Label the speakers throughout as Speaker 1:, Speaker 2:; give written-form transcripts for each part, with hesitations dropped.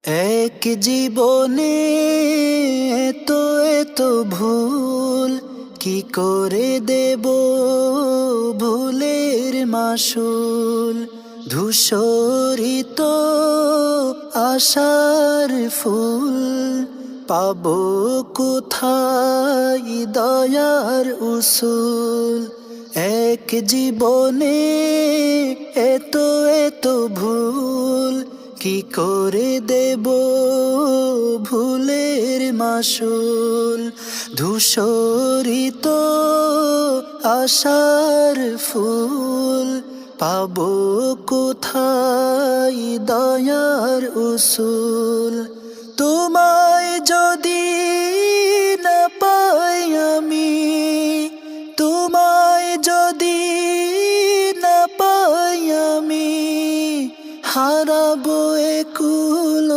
Speaker 1: এক জীবনে এত এত ভুল কি করে দেব ভুলের মাসুল। ধূসরিত আশার ফুল পাবো কোথায় দয়ার উসুল। এক জীবনে এত এত ভুল কি করে দেব ভুলের মাসুল। ধূসরিত আশার ফুল পাবো কোথায় দয়ার উসুল। তোমায় যদি না পাই আমি, তোমায় যদি না পাই আমি, হারাবো একুল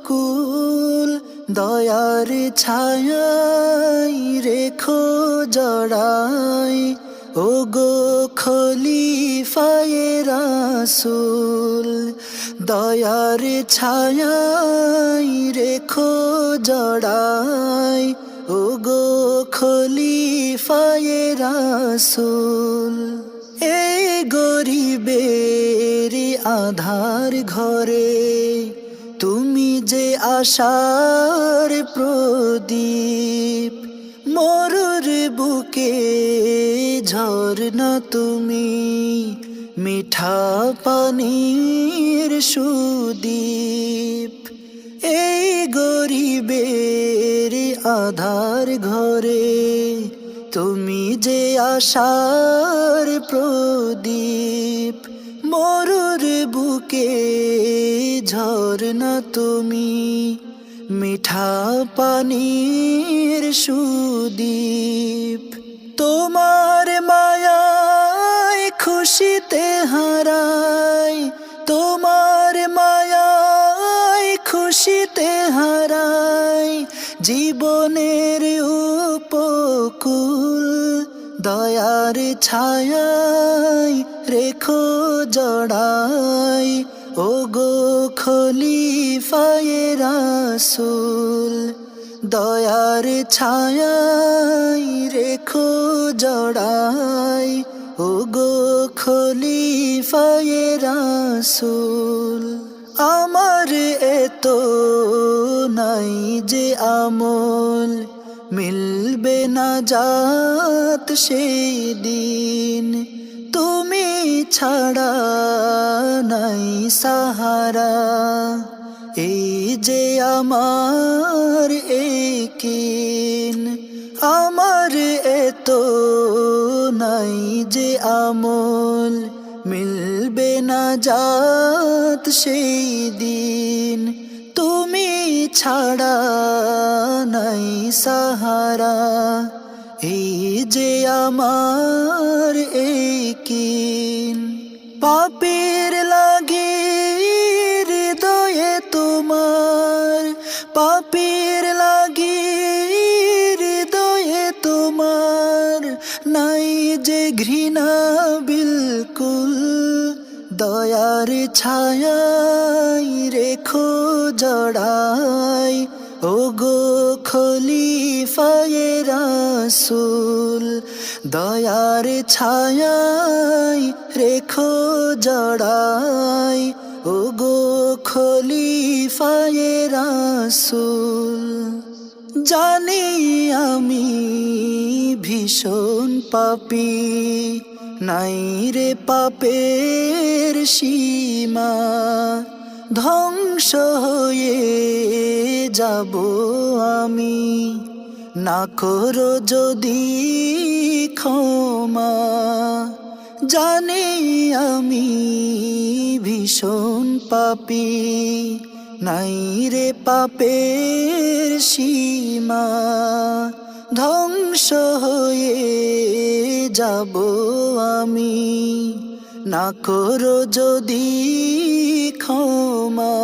Speaker 1: কুল। দয়ার ছায়ায় রেখো জড়াই, ও গো খলিফায়ে রাসূল। দয়ার ছায়ায় রেখো জড়াই, ও গো খলিফায়ে রাসূল। এই গরিবের আধার ঘরে তুমি যে আশার প্রদীপ। মরুর বুকে ঝরনা তুমি, মিঠা পানির সুদীপ। এই গরিবের আধার ঘরে তুমি যে আশার প্রদীপ। মরুর বুকে ঝরনা তুমি, মিঠা পানির সুদীপ। তোমার মায়ায় খুশিতে হারাই, তোমার মায়ায় খুশিতে হারাই জীবনের উপকূল। দয়ার ছায়ায় রেখো জড়াই, ও গো খলিফায়ে রাসূল। দয়ার ছায়ায় রেখো জড়াই, ও গো খলিফায়ে রাসূল। আমার এত নাই যে আমল, মিলবে না জাত সেই দিন। তুমি ছাড়া নাই সাহারা, এই যে আমার একিন। আমার এত নাই যে আমল, মিলবে না জাত সেই দিন। তুমি ছাড়া নাই সাহারা, এই যে আমার একিন। পাপের লাগি হৃদয়ে তোমার, পাপের লাগি হৃদয়ে তোমার নাই যে ঘৃণা বিলকুল। দয়ার ছায়ায় রেখো জড়াই, ও গো খলিফায়ে রাসূল। দয়ার ছায়ায় রেখো জড়াই, ও গো খলিফায়ে রাসূল। জানি আমি ভীষণ পাপী, নাই রে পাপের সীমা। ধ্বংস হয়ে যাব আমি, না করো যদি ক্ষমা। জানি আমি ভীষণ পাপী, নাই রে পাপের সীমা। ধ্বংস হয়ে যাব আমি, না করো যদি ক্ষমা।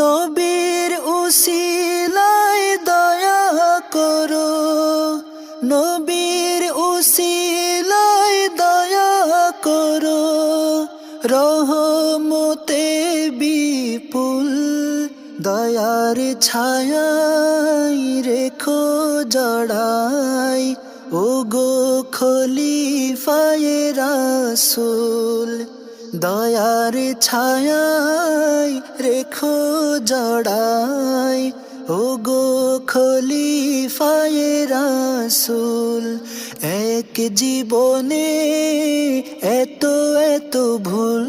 Speaker 1: নবীর উসিলায় দয়া করো, নবীর উসিলায় দয়া করো। রহমতে বিপুল দয়ার ছায়ায় রেখো জড়াই ও গো খলিফায়ে রাসূল দয়ার ছায়ায় রেখো জড়াই ও গো খলিফায়ে রাসূল এক জীবনে এত এত ভুল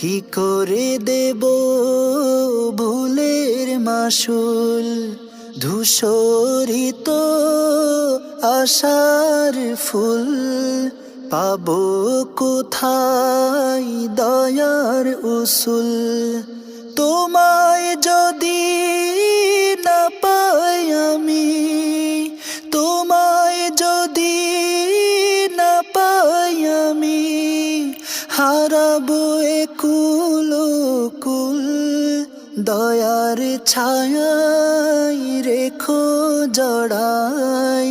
Speaker 1: কি করে দেব ভুলের মাসুল ধূসরিত আশার ফুল পাবো কোথায় দয়ার উসুল তোমায় যদি না পাই আমি তোমায় যদি না পাই আমি হারাবো কুল কুল দয়ার ছায়ায় রেখো জড়াই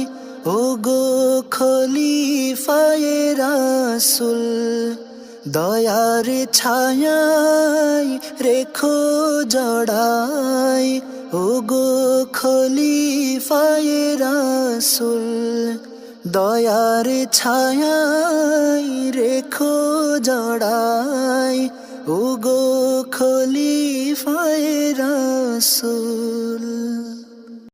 Speaker 1: ও গো খলিফায়ে রাসূল দয়ার ছায়ায় রেখো জড়াই ও গো খলিফায়ে রাসূল দয়ার ছায়ায় রেখো জড়াই ও গো খলিফায়ে রাসূল